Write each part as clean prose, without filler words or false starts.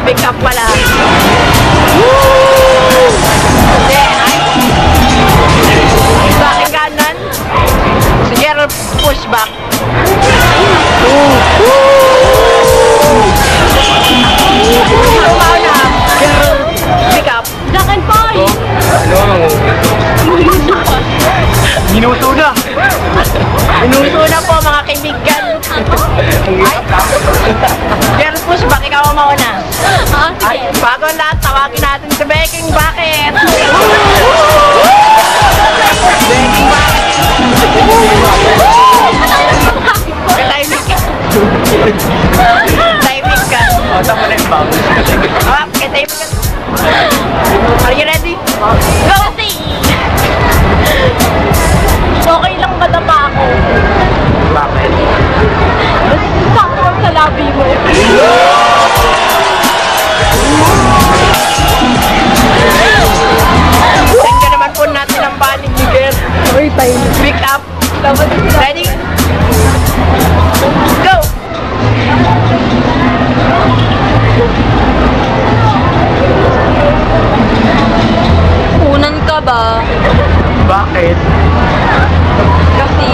Pick up pala. Sa aking kanan, si Gerald pushback. Tumaw na, Gerald pick up. Dakan pa eh. Minuto na. Minuto na po mga kaibigan. Gerald pushback, ikaw ang mauna. Ay, bago ang lahat, tawagin natin si Beking Bucket. Beking Bucket. Timing ka. Timing ka. O, tama na yung bounce. Timing ka. Are you ready? Go! Okay lang madapa ako. Bakit? Sakto sa labi mo. Tingnan naman po natin ang panig ni Ger. Pick up. Ready? Go! Unan ka ba? Bakit? Kasi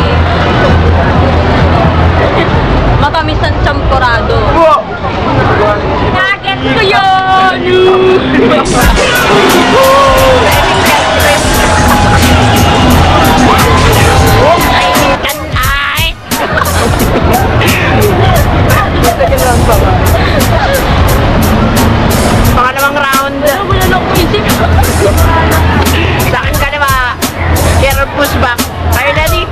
matamis ang champurado. Wow! Nugget ko yun! Pangalawang round. Wala na akong isip. Sa akin ka na ba? Gerald pushback. Are you ready?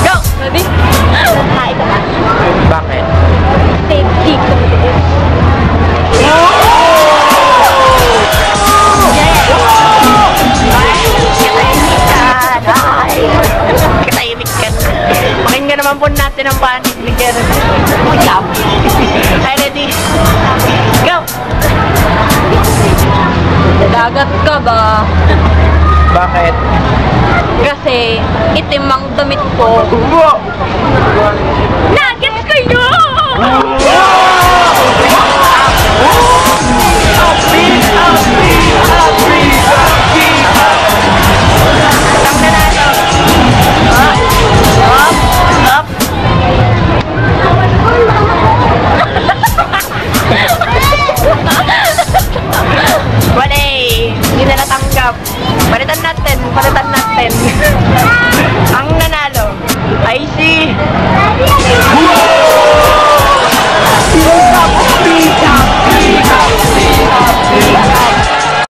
Go! Ready? Hi ka na. Bakit? Safety ko. Katahimik ka. Pakinggan naman po natin ang panig ni Gerald. Are you ready? Go! Dagat ka ba? Bakit? Kasi itim ang damit ko. Wow! Nuggets ko yun! Ang nanalo. Up. Wala eh. Hindi na natanggap. Palitan natin. Ang nanalo ay si